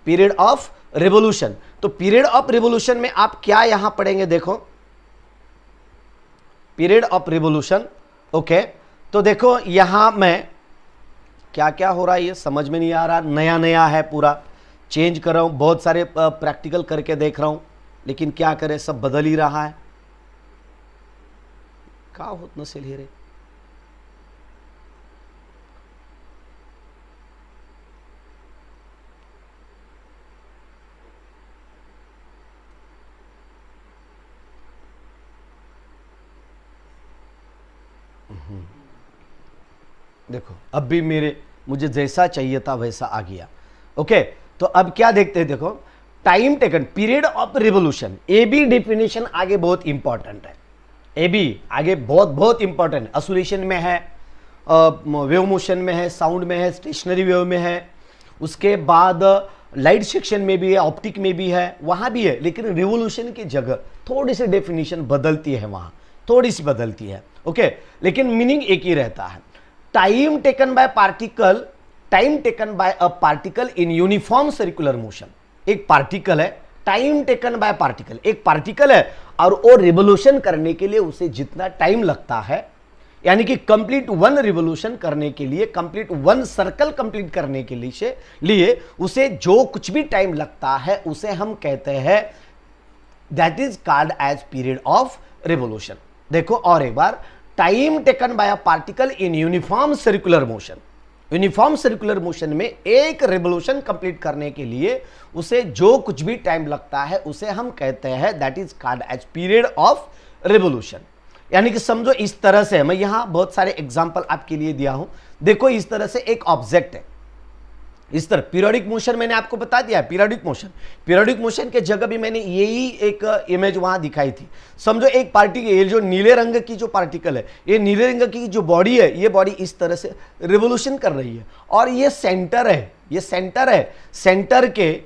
Period of revolution. तो period of revolution में आप क्या यहां पढ़ेंगे, देखो पीरियड ऑफ रिवोल्यूशन। ओके, तो देखो यहां मैं क्या क्या हो रहा है ये समझ में नहीं आ रहा, नया नया है, पूरा चेंज कर रहा हूं, बहुत सारे प्रैक्टिकल करके देख रहा हूं, लेकिन क्या करें सब बदल ही रहा है। का होत नसेल हे रे, देखो अब भी मुझे जैसा चाहिए था वैसा आ गया। ओके, तो अब क्या देखते हैं, देखो time taken period of revolution, A B definition आगे बहुत इंपॉर्टेंट है, ए बी आगे बहुत बहुत इंपॉर्टेंट है। ऑसिलेशन में है, वेव मोशन में है, साउंड में है, स्टेशनरी वेव में है, उसके बाद लाइट सेक्शन में भी है, ऑप्टिक में भी है, वहां भी है, लेकिन रिवोल्यूशन की जगह थोड़ी सी डेफिनेशन बदलती है, वहां थोड़ी सी बदलती है। ओके, लेकिन मीनिंग एक ही रहता है। Time taken bye particle, time taken by a particle in uniform circular motion. एक पार्टिकल है, टाइम टेकन बाय पार्टिकल, एक पार्टिकल है और वो रिवोल्यूशन करने के लिए उसे जितना टाइम लगता है, यानी कि कंप्लीट वन रिवोल्यूशन करने के लिए, कंप्लीट वन सर्कल कंप्लीट करने के लिए उसे जो कुछ भी टाइम लगता है उसे हम कहते हैं that is called as period of revolution. देखो और एक बार, time taken by a particle in uniform circular motion, uniform circular motion में एक रिवोल्यूशन कंप्लीट करने के लिए उसे जो कुछ भी टाइम लगता है उसे हम कहते हैं that is called as period of revolution. यानी कि समझो इस तरह से, मैं यहां बहुत सारे एग्जांपल आपके लिए दिया हूं। देखो इस तरह से एक ऑब्जेक्ट है, इस तरह पीरियोडिक मोशन मैंने आपको बता दिया है, पीरियोडिक मोशन के जगह भी मैंने यही एक इमेज वहां दिखाई थी। समझो एक पार्टिकल, ये जो नीले रंग की जो पार्टिकल है, ये नीले रंग की जो बॉडी है, ये बॉडी इस तरह से रिवोल्यूशन कर रही है और ये सेंटर है, ये सेंटर है, सेंटर के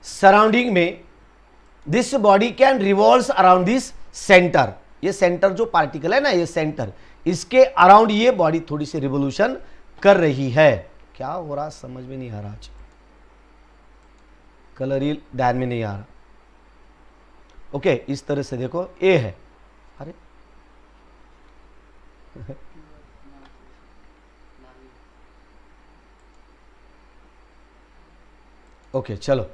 सराउंडिंग में this body can revolve around this centre. ये सेंटर जो पार्टिकल है ना, ये सेंटर, इसके अराउंड ये बॉडी थोड़ी सी रिवोल्यूशन कर रही है। क्या हो रहा समझ में नहीं आ रहा, आज कलर ही ध्यान में नहीं आ रहा। ओके, इस तरह से देखो ए है, अरे ओके चलो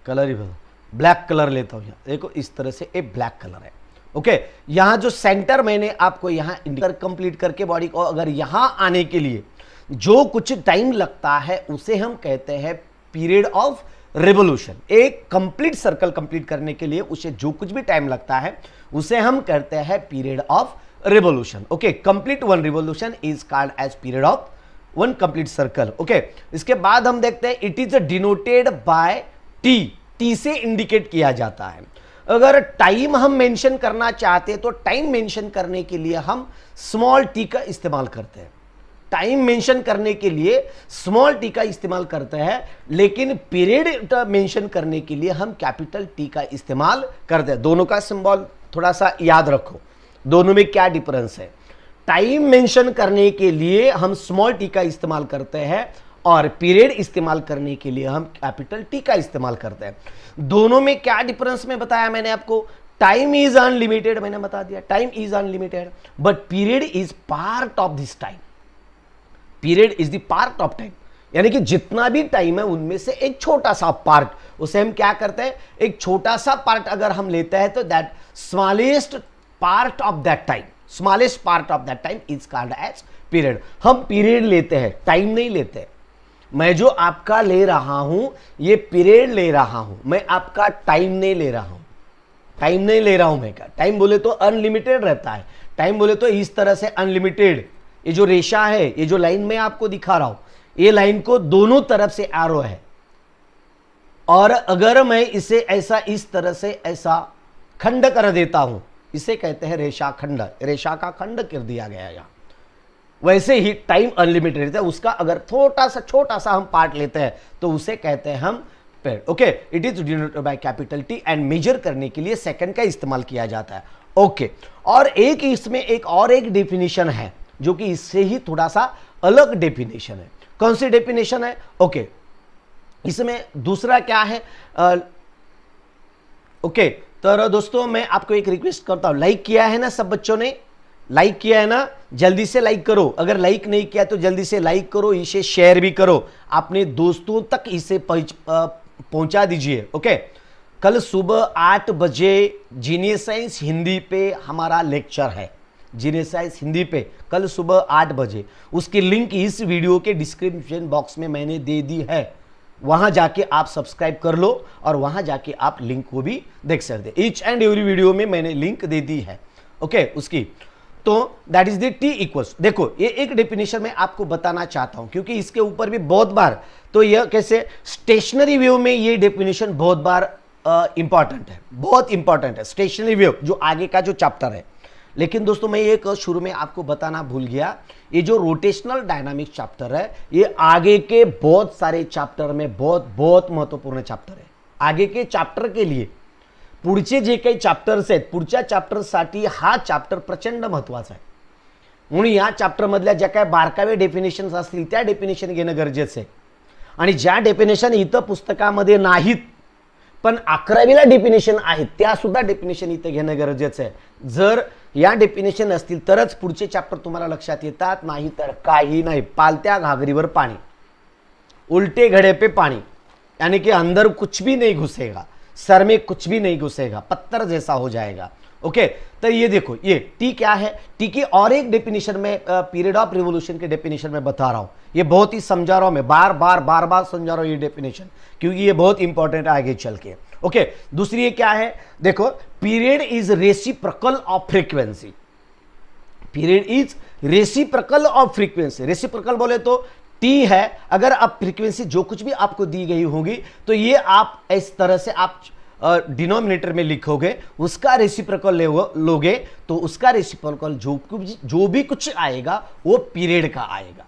कलर ही बदलो, ब्लैक कलर लेता हूं। देखो इस तरह से एक ब्लैक कलर है। ओके, यहां जो सेंटर मैंने आपको यहां इंडिकेटर कंप्लीट करके बॉडी को अगर यहां आने के लिए जो कुछ टाइम लगता है उसे हम कहते हैं पीरियड ऑफ रिवोल्यूशन। एक कंप्लीट सर्कल कंप्लीट करने के लिए उसे जो कुछ भी टाइम लगता है उसे हम कहते हैं period of revolution. Okay, complete one revolution is called as period of one complete circle. Okay, इसके बाद हम देखते हैं it is denoted by T, T से इंडिकेट किया जाता है। अगर टाइम हम मेंशन करना चाहते हैं तो टाइम मेंशन करने के लिए हम स्मॉल टी का इस्तेमाल करते हैं, टाइम मेंशन करने के लिए स्मॉल टी का इस्तेमाल करते हैं, लेकिन पीरियड मेंशन करने के लिए हम कैपिटल टी का इस्तेमाल करते हैं। दोनों का सिंबल थोड़ा सा याद रखो, दोनों में क्या डिफरेंस है। टाइम मेंशन करने के लिए हम स्मॉल टी का इस्तेमाल करते हैं और पीरियड इस्तेमाल करने के लिए हम कैपिटल टी का इस्तेमाल करते हैं। दोनों में क्या डिफरेंस में बताया मैंने आपको। टाइम इज अनलिमिटेड, मैंने बता दिया time is unlimited, but period is part of this time, period is the part of time, यानी कि जितना भी टाइम है उनमें से एक छोटा सा पार्ट, उसे हम क्या करते हैं, एक छोटा सा पार्ट अगर हम लेते हैं तो that smallest part of that time, smallest part of that time is called as period. हम पीरियड लेते हैं, टाइम नहीं लेते। मैं जो आपका ले रहा हूं ये पीरियड ले रहा हूं, मैं आपका टाइम नहीं ले रहा हूं, टाइम नहीं ले रहा हूं मैं। क्या टाइम बोले तो अनलिमिटेड रहता है, टाइम बोले तो इस तरह से अनलिमिटेड। ये जो रेशा है, ये जो लाइन मैं आपको दिखा रहा हूं, ये लाइन को दोनों तरफ से एरो है, और अगर मैं इसे ऐसा इस तरह से ऐसा खंड कर देता हूं, इसे कहते हैं रेशा खंड, रेशा का खंड कर दिया गया यहां। वैसे ही टाइम अनलिमिटेड रहता है, उसका अगर छोटा सा हम पार्ट लेते हैं तो उसे कहते हैं हम period. Okay, it is denoted by capital T and measure करने के लिए सेकंड का इस्तेमाल किया जाता है। ओके, और एक इसमें एक और एक डेफिनेशन है जो कि इससे ही थोड़ा सा अलग डेफिनेशन है। कौन सी डेफिनेशन है? ओके, इसमें दूसरा क्या है, ओके। तो दोस्तों मैं आपको एक रिक्वेस्ट करता हूं, लाइक किया है ना सब बच्चों ने? लाइक किया है ना? जल्दी से लाइक करो। अगर लाइक नहीं किया तो जल्दी से लाइक करो, इसे शेयर भी करो, अपने दोस्तों तक इसे पहुंचा दीजिए। ओके, कल सुबह 8 बजे जीनियस साइंस हिंदी पे हमारा लेक्चर है। जीनियस साइंस हिंदी पे कल सुबह 8 बजे, उसकी लिंक इस वीडियो के डिस्क्रिप्शन बॉक्स में मैंने दे दी है। वहां जाके आप सब्सक्राइब कर लो और वहां जाके आप लिंक को भी देख सकते हैं। ईच एंड एवरी वीडियो में मैंने लिंक दे दी है। ओके, उसकी तो that is the T equals. देखो ये एक डेफिनेशन मैं आपको बताना चाहता हूं क्योंकि इसके ऊपर भी बहुत बार, तो यह कैसे स्टेशनरी वेव में ये डेफिनेशन बहुत बार इंपॉर्टेंट है, बहुत इंपॉर्टेंट है स्टेशनरी वेव जो आगे का जो चैप्टर है। लेकिन दोस्तों मैं एक शुरू में आपको बताना भूल गया, ये जो रोटेशनल डायनामिक्स चैप्टर है ये आगे के बहुत सारे चैप्टर में बहुत बहुत महत्वपूर्ण चैप्टर है। आगे के चॅप्टर के लिए पुढचे जे काही चॅप्टर्स आहेत, पुढच्या चॅप्टरसाठी हा चॅप्टर प्रचंड महत्त्वाचा आहे। म्हणून या चॅप्टर मधल्या ज्या काही बारकावे डेफिनेशन्स असतील त्या डेफिनेशन घेणं गरजेचं आहे। आणि ज्या डेफिनेशन इथं पुस्तकामध्ये नाहीत पण 11वीला डेफिनेशन आहेत त्या सुद्धा डेफिनेशन इथे घेणं गरजेचं आहे। जर या डेफिनेशन असतील तरच पुढचे चॅप्टर तुम्हाला लक्षात येतात, नाही तर काही नाही। पालत्या घागरीवर पाणी, उल्टे घड़े पे पानी, यानी कि अंदर कुछ भी नहीं घुसेगा, सर में कुछ भी नहीं घुसेगा, पत्थर जैसा हो जाएगा। ओके, तो ये देखो ये टी क्या है, टी की और एक डेफिनेशन में पीरियड ऑफ रिवोल्यूशन के डेफिनेशन में बता रहा हूं। ये बहुत ही समझा रहा हूं मैं, बार बार समझा रहा हूं ये डेफिनेशन क्योंकि ये बहुत इंपॉर्टेंट है आगे चल के। ओके, दूसरी ये क्या है, देखो period is reciprocal of frequency. Period is reciprocal of frequency. Reciprocal बोले तो टी है, अगर आप फ्रीक्वेंसी जो कुछ भी आपको दी गई होगी तो ये आप इस तरह से आप डिनोमिनेटर में लिखोगे, उसका रेसिप्रोकल लोगे तो उसका रेसिप्रोकल जो भी कुछ आएगा वो पीरियड का आएगा।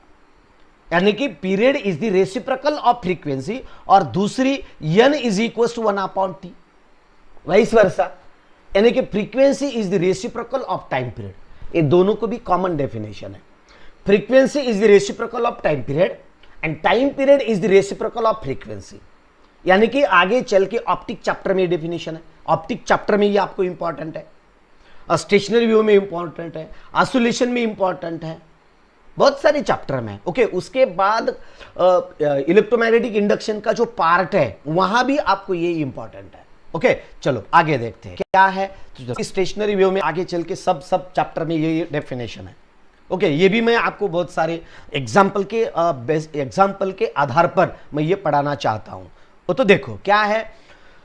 यानी कि period is the reciprocal of frequency और दूसरी n is equal to 1/t, vice versa. यानी कि frequency is the reciprocal of time period. ये दोनों को भी कॉमन डेफिनेशन है। Frequency is the reciprocal of time period and time period is the reciprocal of frequency. यानी कि आगे चल के ऑप्टिक चैप्टर में डेफिनेशन है, ऑप्टिक चैप्टर में ये आपको इंपॉर्टेंट है, स्टेशनरी व्यू में इंपॉर्टेंट है, आइसोलेशन में इंपॉर्टेंट है, बहुत सारे चैप्टर में। ओके, उसके बाद इलेक्ट्रोमैग्नेटिक इंडक्शन का जो पार्ट है वहां भी आपको ये इंपॉर्टेंट है। ओके, चलो आगे देखते हैं क्या है। तो स्टेशनरी व्यू में आगे चल के सब चैप्टर में ये डेफिनेशन है। ओके, ये भी मैं आपको बहुत सारे एग्जाम्पल के आधार पर मैं ये पढ़ाना चाहता हूं। तो देखो क्या है,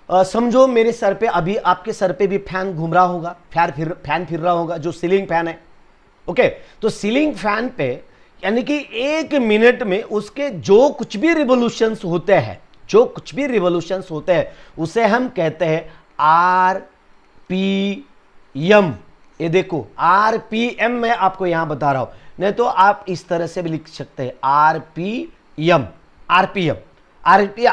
समझो मेरे सर पे अभी आपके सर पे भी फैन घूम रहा होगा, फैन फिर रहा होगा, जो सीलिंग फैन है। ओके, तो सीलिंग फैन पे यानी कि 1 मिनट में उसके जो कुछ भी रिवोल्यूशंस होते हैं, जो कुछ भी रिवोल्यूशंस होते हैं उसे हम कहते हैं RPM। ये देखो RPM मैं आपको यहां बता रहा हूं, नहीं तो आप इस तरह से भी लिख सकते हैं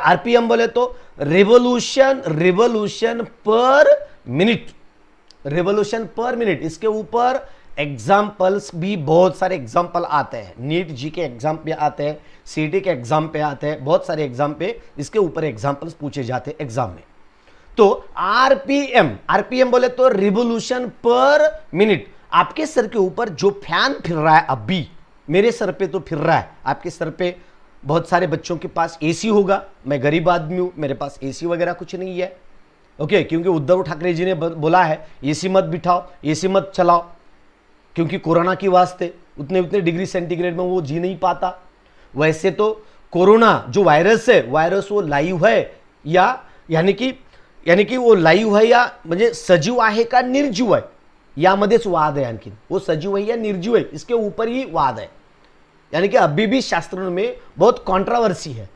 RPM बोले तो रिवोल्यूशन पर मिनट। इसके ऊपर एग्जाम्पल्स भी बहुत सारे एग्जाम्पल आते हैं, नीट जी के एग्जाम पे आते हैं, सीटी के एग्जाम पे आते हैं, बहुत सारे एग्जाम पे इसके ऊपर एग्जाम्पल्स पूछे जाते हैं एग्जाम में। तो RPM बोले तो रिवोल्यूशन पर मिनट। आपके सर के ऊपर जो फैन फिर रहा है, अभी मेरे सर पे तो फिर रहा है, आपके सर पे बहुत सारे बच्चों के पास एसी होगा, मैं गरीब आदमी हूं, मेरे पास एसी वगैरह कुछ नहीं है। ओके, क्योंकि उद्धव ठाकरे जी ने बोला है एसी मत बिठाओ, एसी मत चलाओ, क्योंकि कोरोना की वास्ते उतने डिग्री सेंटीग्रेड में वो जी नहीं पाता। वैसे तो कोरोना जो वायरस है, वायरस वो लाइव है या यानी कि वो लाइव है या म्हणजे सजीव आहे का निर्जीव आहे यामध्येच वाद है। आणखी वो सजीव है या निर्जीव है इसके ऊपर ही वाद है। यानी कि अभी भी शास्त्रों में बहुत कंट्रोवर्सी है।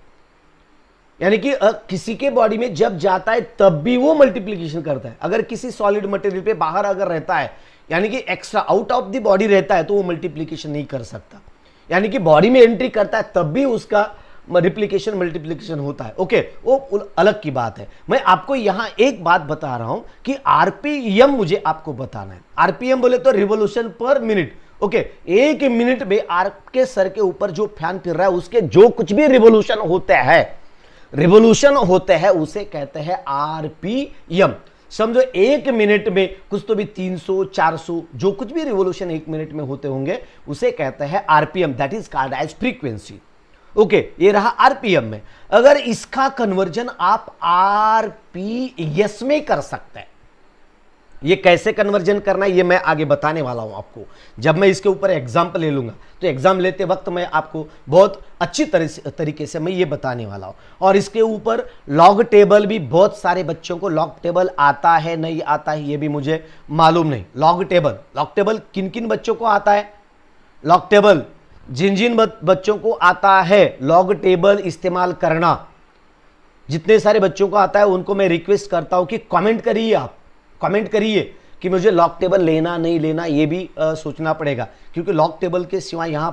यानी कि किसी के बॉडी में जब जाता है तब भी वो मल्टीप्लिकेशन करता है। अगर किसी सॉलिड मटेरियल पे बाहर अगर रहता है, यानी कि extra out of the body रहता है, तो वो मल्टीप्लिकेशन नहीं कर सकता। यानी कि बॉडी में एंट्री करता है तब भी उसका रिप्लिकेशन मल्टीप्लिकेशन होता है। ओके, वो अलग की बात है। मैं आपको यहां एक बात बता रहा हूं कि RPM मुझे आपको बताना है। RPM बोले तो revolution per minute. Okay, 1 minute में आपके सर के ऊपर जो फैन फिर रहा है उसके जो कुछ भी रिवोल्यूशन होते हैं रिवोल्यूशन होते हैं उसे कहते हैं आरपीएम। समझो 1 मिनट में कुछ तो भी 300 400 जो कुछ भी रिवोल्यूशन 1 मिनट में होते होंगे उसे कहते हैं RPM, that is called as frequency. Okay, ये रहा आरपीएम में। अगर इसका कन्वर्जन आप आरपीएस में कर सकते हैं, ये कैसे कन्वर्जन करना है ये मैं आगे बताने वाला हूं आपको। जब मैं इसके ऊपर एग्जाम्पल ले लूंगा तो एग्जाम लेते वक्त मैं आपको बहुत अच्छी तरीके से मैं ये बताने वाला हूं। और इसके ऊपर लॉग टेबल भी, बहुत सारे बच्चों को लॉग टेबल आता है नहीं आता है ये भी मुझे मालूम नहीं। लॉग टेबल किन किन बच्चों को आता है? लॉग टेबल जिन जिन बच्चों को आता है लॉग टेबल इस्तेमाल करना, जितने सारे बच्चों को आता है उनको मैं रिक्वेस्ट करता हूं कि कमेंट करिए, आप कमेंट करिए कि मुझे लॉग टेबल लेना नहीं लेना, ये भी सोचना पड़ेगा क्योंकि लॉग टेबल के सिवा यहां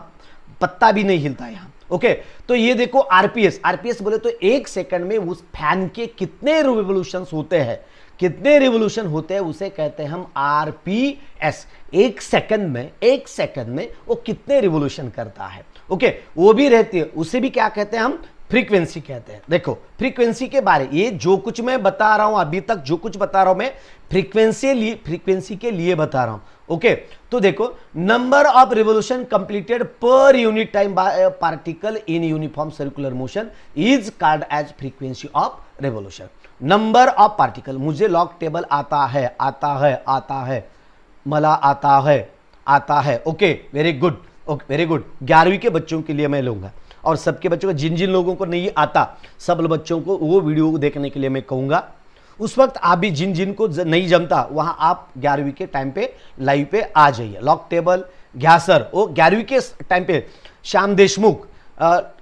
पत्ता भी नहीं हिलता यहां। ओके, तो ये देखो आरपीएस बोले तो 1 सेकंड में उस फैन के कितने रिवोल्यूशंस होते हैं, कितने रिवोल्यूशन होते हैं उसे कहते हैं हम आरपीएस। 1 सेकंड में वो कितने रिवोल्यूशन करता है। ओके, वो भी रहती है, उसे भी क्या कहते हैं हम? फ्रीक्वेंसी कहते हैं। देखो फ्रीक्वेंसी के बारे, ये जो कुछ मैं बता रहा हूं अभी तक, जो कुछ बता रहा हूं मैं फ्रीक्वेंसी के लिए बता रहा हूं। ओके, तो देखो number of revolution completed per unit time by particle in uniform circular motion is called as frequency of revolution. Number of particle, मुझे लॉग टेबल आता है, मला आता है। Okay, very good, very good. 11वीं के बच्चों के लिए मैं लूंगा और सबके बच्चों को, जिन जिन लोगों को नहीं आता सब बच्चों को वो वीडियो देखने के लिए मैं कहूंगा। उस वक्त आप भी जिन जिन को नहीं जमता वहां आप 11वीं के टाइम पे लाइव पे आ जाइए। लॉग टेबल घ्यासर वो 11वीं के टाइम पे, श्याम देशमुख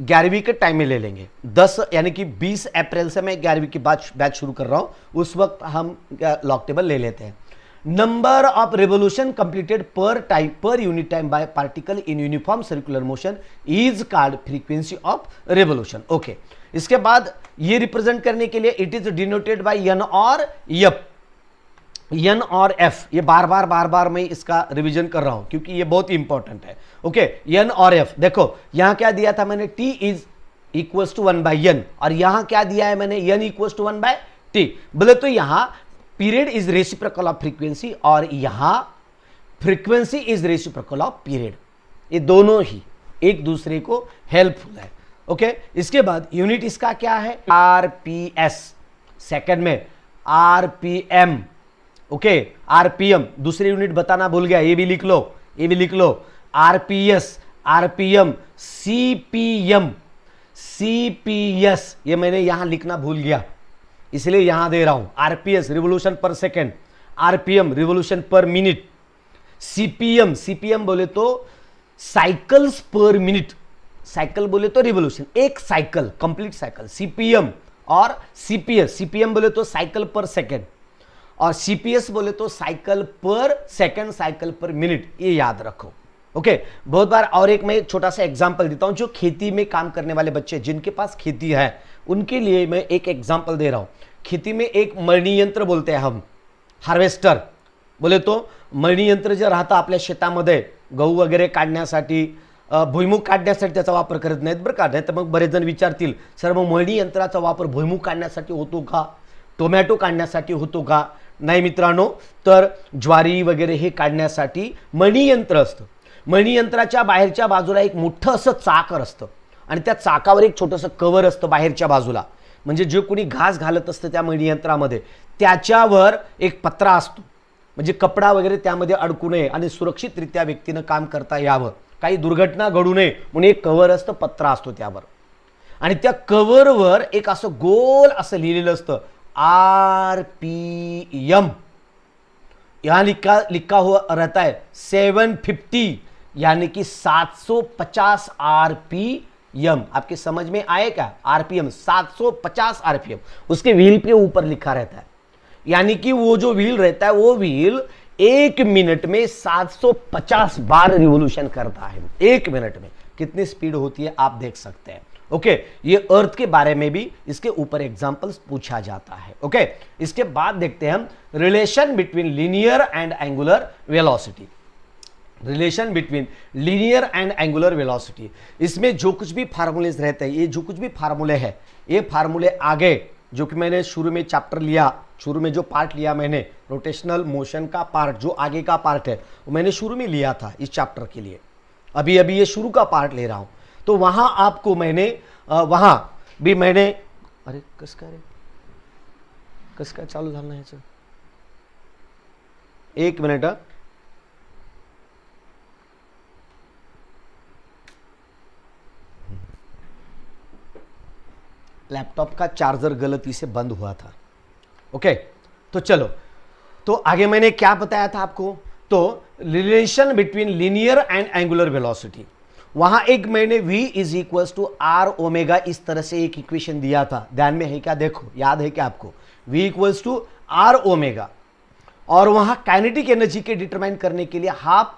11वीं के टाइम में ले लेंगे। 10 यानी कि 20 अप्रैल से मैं 11वीं की बैच शुरू कर रहा हूं, उस वक्त हम लॉग टेबल ले लेते हैं। Number of revolution completed per unit time by particle in uniform circular motion is called frequency of revolution. Okay, इसके बाद ये रिप्रेजेंट करने के लिए it is denoted by N और एफ। एन और एफ, ये बार बार मैं इसका रिवीजन कर रहा हूं क्योंकि ये बहुत ही इंपॉर्टेंट है। ओके, एन और एफ। देखो यहां क्या दिया था मैंने, T is equals to 1/n, और यहां क्या दिया है मैंने, n इक्वल्स टू 1/t। बोले तो यहां period is reciprocal of frequency और यहां frequency is reciprocal of period. ये दोनों ही एक दूसरे को हेल्पफुल है। ओके, इसके बाद यूनिट इसका क्या है, आरपीएस। सेकंड में आरपीएम। ओके, आरपीएम दूसरी यूनिट बताना भूल गया, ये भी लिख लो, आरपीएस, आरपीएम, सीपीएस ये मैंने यहां लिखना भूल गया इसलिए यहां दे रहा हूं। RPS revolution per second, RPM revolution per minute, CPM बोले तो साइकिल्स पर मिनट, साइकिल बोले तो रिवोल्यूशन, एक साइकिल कंप्लीट साइकिल। सीपीएम और सीपीएम बोले तो साइकिल पर सेकेंड और सीपीएस बोले तो साइकिल पर सेकेंड, साइकिल पर मिनट, ये याद रखो। ओके, बहुत बार। और एक मैं छोटा सा एग्जांपल देता हूं, जो खेती में काम करने वाले बच्चे जिनके पास खेती है उनके लिए मैं एक एग्जांपल दे रहा हूं। खेती में एक मळणी यंत्र बोलते हैं हम, हार्वेस्टर बोले तो मळणी यंत्र जे राहतं आपल्या शेतामध्ये गहू वगैरे काढण्यासाठी, भुईमुग काढण्यासाठी त्याचा वापर करत नाहीत बरं का। नाही तर मग बरेच जण विचारतील सर मग मळणी यंत्राचा वापर भुईमुग काढण्यासाठी होतो का, टोमॅटो काढण्यासाठी होतो का? नाही मित्रांनो, तर ज्वारी वगैरे हे काढण्यासाठी मळणी यंत्र असतं। मळणी यंत्राच्या बाहेरच्या बाजूला एक मोठं असं चाकर असतं आणि त्या चाकावर एक छोटंसं कव्हर असतं बाहेरच्या बाजूला, म्हणजे जे कोणी घास घालत असतं त्या मळणी यंत्रामध्ये त्याच्यावर एक पत्रा असतो, म्हणजे कपडा वगैरे त्यामध्ये अडकू नये आणि सुरक्षितरित्या व्यक्तीनं काम करता यावं, काही दुर्घटना घडू नये म्हणून एक कव्हर असतं, पत्रा असतो त्यावर। आणि त्या कव्हरवर एक असं गोल असं लिहिलेलं असतं आरपीएम। यहां लिखा हुआ रहता है 750 यानी कि 750 आरपीएम। आपके समझ में आए क्या? आरपीएम 750 आरपीएम उसके व्हील पे ऊपर लिखा रहता है, यानी कि वो जो व्हील रहता है वो व्हील 1 मिनट में 750 बार रिवोल्यूशन करता है। 1 मिनट में कितनी स्पीड होती है आप देख सकते हैं। ओके, ये अर्थ के बारे में भी इसके ऊपर एग्जांपल्स पूछा जाता है। ओके, इसके बाद देखते हैं हम relation between linear and angular velocity. Relation between linear and angular velocity, इसमें जो कुछ भी फार्मूलेज रहते हैं, ये जो कुछ भी फार्मूले हैं ये फार्मूले आगे जो कि मैंने शुरू में चैप्टर लिया, शुरू में जो पार्ट लिया मैंने रोटेशनल मोशन का पार्ट, जो आगे का पार्ट है वो मैंने शुरू में लिया था इस चैप्टर के लिए। अभी अभी ये शुरू का पार्ट ले रहा हूं, तो वहां आपको मैंने वहां भी मैंने, अरे कसका चालू झालं नाही याचं, एक मिनट, लैपटॉप का चार्जर गलती से बंद हुआ था। ओके, तो चलो, तो आगे मैंने क्या बताया था आपको, तो relation between linear and angular velocity, वहां एक मैंने v is equal to R omega इस तरह से एक इक्वेशन दिया था, ध्यान में है क्या, देखो याद है क्या आपको, v equals to R omega, और वहां काइनेटिक एनर्जी के डिटरमाइन करने के लिए हाफ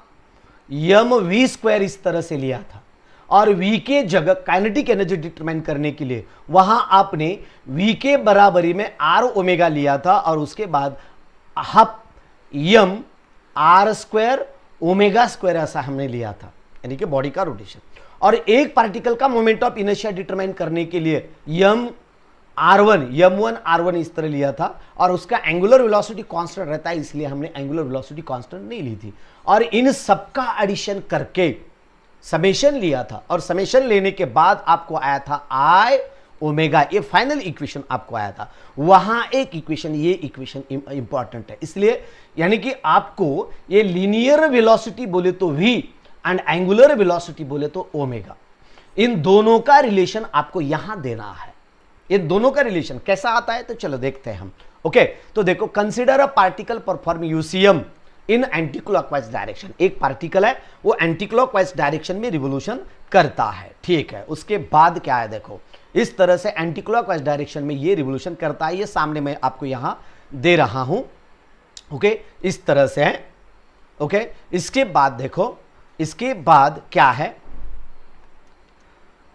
यम वी स्क्वायर इस तरह से लिया था, और v के जगह काइनेटिक एनर्जी डिटरमाइन करने के लिए वहां आपने v के बराबरी में आर ओमेगा लिया था, और उसके बाद half M R square omega square ऐसा हमने लिया था, यानी कि बॉडी का रोटेशन। और एक पार्टिकल का मोमेंट ऑफ इनर्शिया डिटरमाइन करने के लिए यम वन आर वन इस तरह लिया था, और उसका एंगुलर वेलोसिटी कांस्टेंट रहता है, इसलिए हमने एंगुलर वेलोसिटी कांस्टेंट नहीं ली थी। और इन सबका एडिशन करके समेशन लिया था, और समेशन लेने के बाद आपको आया था आई ओमेगा, ये फाइनल इक्वेशन आपको आया था। वहां एक इक्वेशन, ये इक्वेशन इंपॉर्टेंट है, इसलिए यानी कि आपको ये लीनियर वेलोसिटी बोले तो v एंड एंगुलर वेलोसिटी बोले तो ओमेगा, इन दोनों का रिलेशन आपको यहां देना है। ये दोनों का रिलेशन कैसा आता है, तो चलो देखते हैं हम। ओके, तो देखो, consider a particle perform UCM in anti clockwise direction, एक पार्टिकल है वो एंटी क्लॉकवाइज डायरेक्शन में रिवोल्यूशन करता है, ठीक है। उसके बाद क्या है, देखो इस तरह से एंटी क्लॉकवाइज डायरेक्शन में ये रिवोल्यूशन करता है, ये सामने मैं आपको यहां दे रहा हूं। ओके, इस तरह से है। ओके, इसके बाद देखो, इसके बाद क्या है,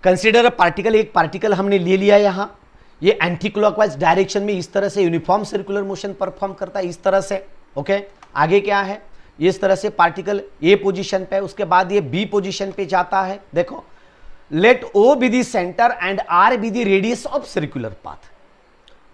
कंसीडर अ पार्टिकल, एक पार्टिकल हमने ले लिया यहां, ये एंटी क्लॉकवाइज डायरेक्शन में इस तरह से यूनिफॉर्म सर्कुलर मोशन परफॉर्म करता है, इस तरह से। ओके, आगे क्या है, इस तरह से पार्टिकल ए पोजीशन पे, उसके बाद ये बी पोजीशन पे जाता है। देखो, let O be the center and R be the radius of circular path.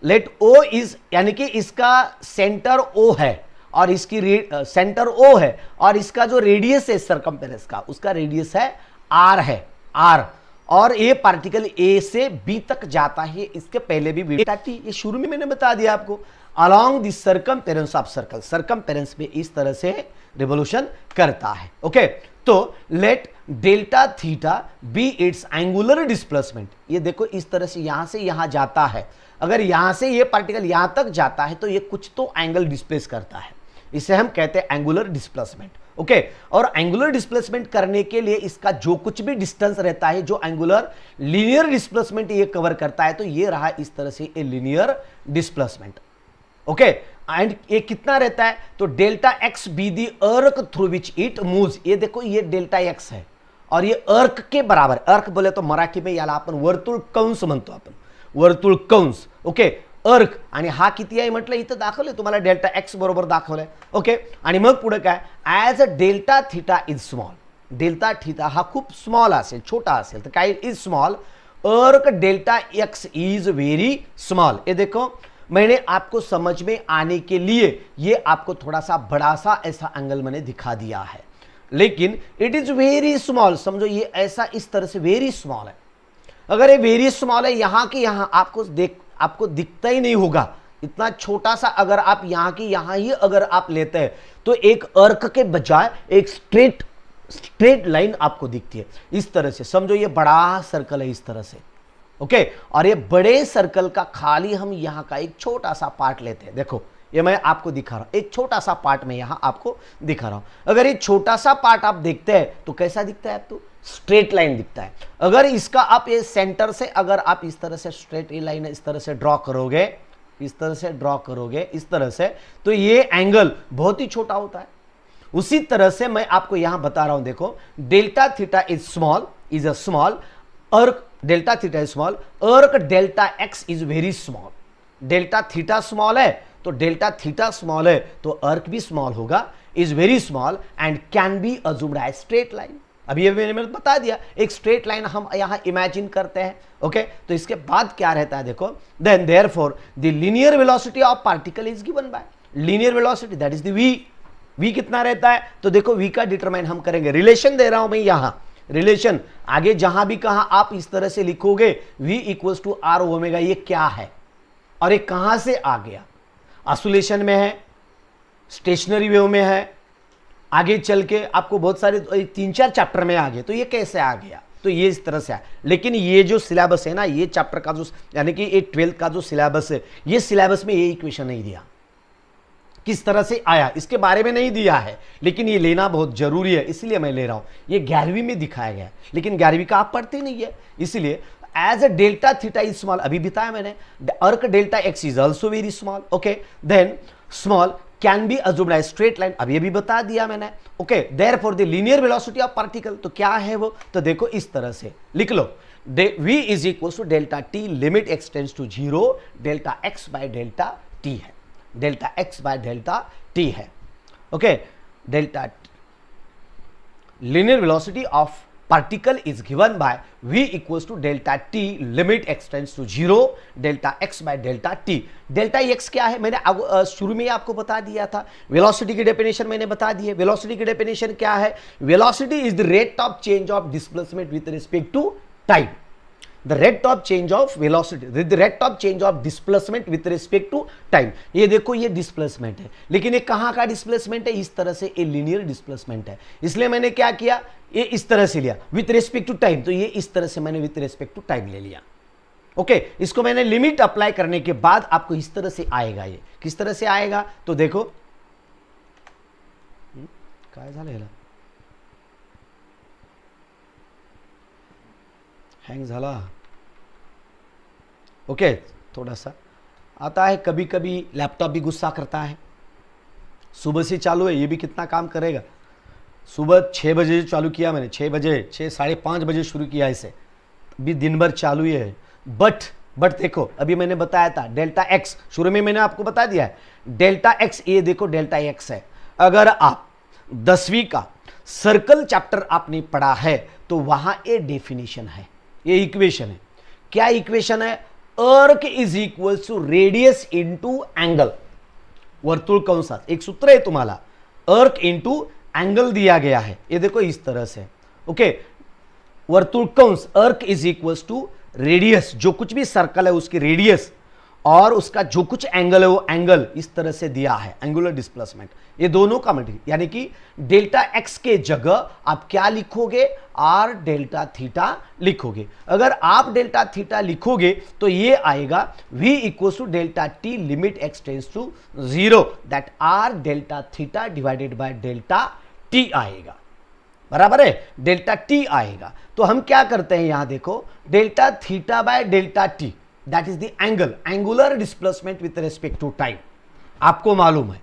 Let O is, यानी कि इसका सेंटर ओ है और इसकी सेंटर ओ है, और इसका जो रेडियस है सर्कमफेरेंस का, उसका रेडियस है आर है, आर। और ये पार्टिकल ए से बी तक जाता है, इसके पहले भी ये शुरू में मैंने बता दिया आपको, along the circumference of circle, circumference में इस तरह से रिवोल्यूशन करता है। ओके, तो let delta theta be its angular displacement, ये देखो इस तरह से यहां से यहां जाता है, अगर यहां से ये पार्टिकल यहां तक जाता है तो ये कुछ तो एंगल डिस्प्लेस करता है, इसे हम कहते हैं एंगुलर डिस्प्लेसमेंट। ओके, और एंगुलर डिस्प्लेसमेंट करने के लिए इसका जो कुछ भी डिस्टेंस रहता है, जो एंगुलर लीनियर डिस्प्लेसमेंट ये कवर करता है, तो ये रहा इस तरह से a linear displacement. Okay, and ये कितना रहता है, तो डेल्टा एक्स बी दी अर्क थ्रू विच इट मूव्स, ये देखो ये डेल्टा एक्स है, और ये अर्क के बराबर, अर्क बोले तो मराठी में याला आपण वर्तुळ कंस म्हणतो, आपण वर्तुळ कंस। ओके, अर्क, आणि हा किती आहे म्हटलं इथं दाखवलंय तुम्हाला, डेल्टा एक्स बरोबर दाखवलंय। ओके, आणि मग पुढे काय, as a delta theta is small, delta theta हा खूप स्मॉल असेल, छोटा असेल, तर काय इज स्मॉल, अर्क delta X is very small. ये देखो, मैंने आपको समझ में आने के लिए ये आपको थोड़ा सा बड़ा सा ऐसा एंगल मैंने दिखा दिया है, लेकिन इट इज वेरी स्मॉल, समझो ये ऐसा इस तरह से वेरी स्मॉल है। अगर ये वेरी स्मॉल है, यहां की यहां आपको दिखता ही नहीं होगा, इतना छोटा सा अगर आप यहां की यहां ही अगर आप लेते हैं तो एक अर्क के बजाय एक स्ट्रेट लाइन आपको दिखती है, इस तरह से समझो ये बड़ा सर्कल है इस तरह से। ओके, और ये बड़े सर्कल का खाली हम यहां का एक छोटा सा पार्ट लेते हैं, देखो ये मैं आपको दिखा रहा हूं, एक छोटा सा पार्ट में यहां आपको दिखा रहा हूं। अगर ये छोटा सा पार्ट आप देखते हैं तो कैसा दिखता है, आपको स्ट्रेट लाइन दिखता है। अगर इसका आप ये सेंटर से अगर आप इस तरह से स्ट्रेट लाइन इस तरह से ड्रॉ करोगे, इस तरह से ड्रॉ करोगे, इस तरह से, तो ये एंगल बहुत ही छोटा होता है। उसी तरह से मैं आपको यहां बता रहा हूं, देखो delta theta is small, is a small, अर्क डेल्टा थीटा इज स्मॉल, अर्क delta X is very small. Delta theta small है तो डेल्टा थीटा स्मॉल है तो अर्क भी स्मॉल होगा, is very small and can be assumed as straight line. अभी मैंने बता दिया, एक स्ट्रेट लाइन हम यहां इमेजिन करते हैं। ओके, तो इसके बाद क्या रहता है देखो, then therefore the linear velocity of particle is given by linear velocity, that is the v कितना रहता है, तो देखो v का डिटरमाइन हम करेंगे, रिलेशन दे रहा हूं मैं यहां, रिलेशन आगे जहां भी कहा आप इस तरह से लिखोगे v equals to R omega, ये क्या है और ये कहां से आ गया, ऑसिलेशन में है, स्टेशनरी वेव में है, आगे चल के आपको बहुत सारे 3-4 चैप्टर में आ गए, तो ये कैसे आ गया, तो ये इस तरह से आया। लेकिन ये जो सिलेबस है ना, ये चैप्टर का जो यानी कि ये 12th का जो सिलेबस है, ये सिलेबस में ये इक्वेशन नहीं दिया, किस तरह से आया इसके बारे में नहीं दिया है, लेकिन ये लेना बहुत जरूरी है, इसलिए मैं ले रहा हूं। ये 11वीं में दिखाया गया है, लेकिन 11वीं का आप पढ़ते नहीं है, इसलिए as a delta theta is small, अभी बताया मैंने, arc delta X is also very small. Okay, then small can be assumed as straight line, अभी अभी बता दिया मैंने। Okay, therefore the linear velocity of particle, तो क्या है वो, तो देखो इस तरह से लिख लो, v is equal to delta T limit x tends to 0 delta x by delta t है, delta x by delta t है। Okay, delta linear velocity of particle is given by v equals to delta t limit x tends to 0 delta x by delta t। Delta x क्या है, मैंने शुरू में ही आपको बता दिया था, वेलोसिटी की डेफिनेशन मैंने बता दी है। वेलोसिटी की डेफिनेशन क्या है, velocity is the rate of change of displacement with respect to time, the rate of change of velocity, the rate of change of displacement with respect to time। ये देखो ये displacement है, लेकिन ये कहां का डिस्प्लेसमेंट है, इस तरह से ये लीनियर डिस्प्लेसमेंट है, इसलिए मैंने क्या किया, ये इस तरह से लिया विथ रिस्पेक्ट टू टाइम, तो ये इस तरह से मैंने विथ रिस्पेक्ट टू टाइम ले लिया। ओके, इसको मैंने लिमिट अप्लाई करने के बाद आपको इस तरह से आएगा, ये किस तरह से आएगा, तो देखो काय झालं, हैंग झाला। ओके, थोड़ा सा आता है, कभी कभी लैपटॉप भी गुस्सा करता है, सुबह से चालू है, ये भी कितना काम करेगा, सुबह 6 बजे चालू किया मैंने, 6 बजे 6-5:30 बजे शुरू किया इसे, अभी दिन भर चालू ही है। बट देखो अभी मैंने बताया था डेल्टा एक्स, शुरू में मैंने आपको बता दिया है डेल्टा एक्स, ये देखो डेल्टा एक्स है। अगर आप 10वीं का सर्कल चैप्टर आपने पढ़ा है तो वहां ये डेफिनेशन है, ये इक्वेशन है। क्या इक्वेशन है, arc is equal to radius into angle, वर्तुळ कंसात एक सूत्र है तुम्हाला, अर्क इंटू एंगल दिया गया है, ये देखो इस तरह से। ओके, वर्तुळ कंस अर्क इज इक्वल टू रेडियस, जो कुछ भी सर्कल है उसकी रेडियस और उसका जो कुछ एंगल है वो एंगल इस तरह से दिया है, एंगुलर डिस्प्लेसमेंट, ये दोनों का मटेरियल, यानी कि डेल्टा एक्स के जगह आप क्या लिखोगे, आर डेल्टा थीटा लिखोगे। अगर आप डेल्टा थीटा लिखोगे तो ये आएगा v equal to delta T limit x tends to 0 that R delta theta divided by delta T आएगा, बराबर है, डेल्टा टी आएगा। तो हम क्या करते हैं यहां देखो, delta theta by delta T that is the angle, angular displacement with respect to time, आपको मालूम है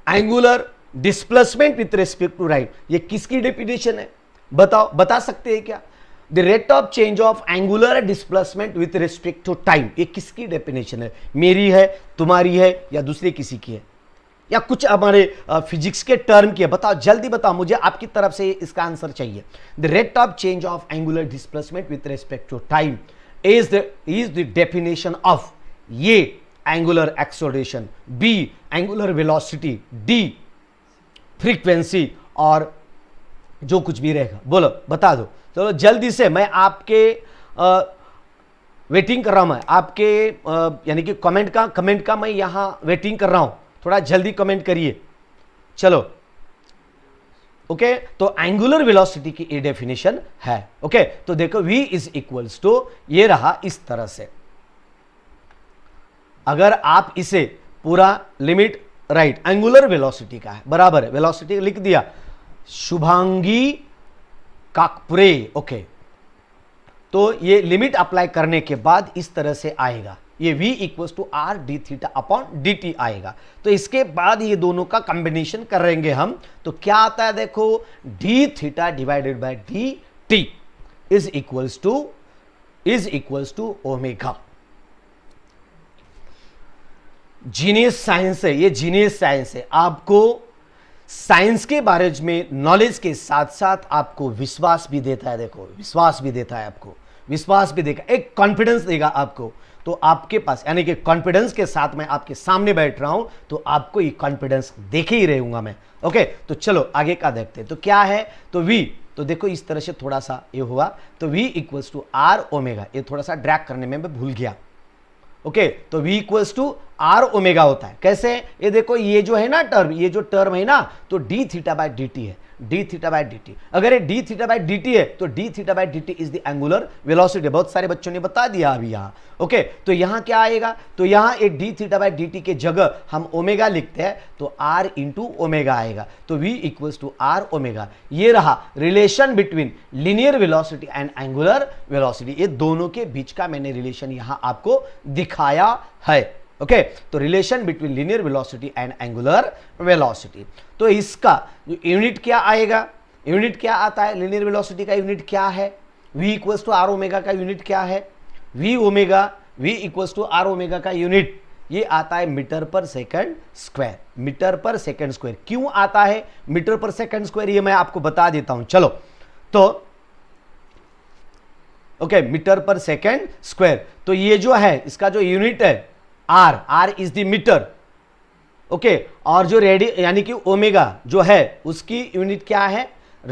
angular displacement with respect to time, ये किसकी डेफिनेशन है बताओ, बता सकते हैं क्या, the rate of change of angular displacement with respect to time, ये किसकी डेफिनेशन है, मेरी है, तुम्हारी है, या दूसरे किसी की है, या कुछ हमारे फिजिक्स के टर्म की है, बताओ जल्दी बताओ, मुझे आपकी तरफ से इसका आंसर चाहिए। The rate of change of angular displacement with respect to time is the definition of ये angular acceleration, B angular velocity, D frequency और जो कुछ भी रहेगा, बोलो बता दो, चलो जल्दी से, मैं आपके वेटिंग कर रहा हूं, मैं आपके यानी कि कमेंट का मैं यहां वेटिंग कर रहा हूं, थोड़ा जल्दी कमेंट करिए, चलो। ओके, तो एंगुलर वेलोसिटी की ये डेफिनेशन है। ओके, तो देखो v इज इक्वल्स टू ये रहा इस तरह से, अगर आप इसे पूरा लिमिट राइट एंगुलर वेलोसिटी का है, बराबर है, वेलोसिटी लिख दिया, शुभांगी काकपुरे। ओके, तो ये लिमिट अप्लाई करने के बाद इस तरह से आएगा, ये v equals to R D theta upon D T आएगा। तो इसके बाद ये दोनों का कॉम्बिनेशन करेंगे हम, तो क्या आता है देखो, D theta divided by D T is equals to omega. Genius science है ये, जीनियस साइंस है, आपको साइंस के बारे में नॉलेज के साथ साथ आपको विश्वास भी देता है। देखो, विश्वास भी देता है आपको, विश्वास भी देगा, एक कॉन्फिडेंस देगा आपको। तो आपके पास यानी कि कॉन्फिडेंस के साथ मैं आपके सामने बैठ रहा हूं, तो आपको ये कॉन्फिडेंस देखे ही रहूंगा मैं। ओके, तो चलो आगे का देखते हैं। तो क्या है, तो V, तो देखो इस तरह से थोड़ा सा ये हुआ, तो V equals to R omega, ये थोड़ा सा ड्रैग करने में मैं भूल गया। ओके, तो V equals to R omega होता है। कैसे, ये देखो ये जो है ना टर्म, ये जो टर्म है ना, तो d theta by D t है, d theta by D t. अगर ये d theta by D t है तो d theta by D T is the angular velocity. बहुत सारे बच्चों ने बता दिया अभी यहाँ। ओके, तो यहाँ क्या आएगा, तो यहाँ एक D theta by D T के जगह हम ओमेगा लिखते हैं, तो आर इंटू ओमेगा आएगा। तो V equals to R omega. ये रहा relation between linear velocity and angular velocity. ये दोनों के बीच का मैंने रिलेशन यहाँ आपको दिखाया है। ओके, तो relation between linear velocity and angular velocity. तो इसका यूनिट क्या आएगा, यूनिट क्या आता है, लीनियर वेलोसिटी का यूनिट क्या है, V equals to R omega का यूनिट क्या है, V equals to R omega का यूनिट ये आता है metre per second square. Metre per second square क्यों आता है मीटर पर सेकंड स्क्वायर, ये मैं आपको बता देता हूं। चलो, तो okay, metre per second square, तो ये जो है इसका जो यूनिट है R is the metre. Okay, और जो रेडी यानी कि ओमेगा जो है उसकी यूनिट क्या है,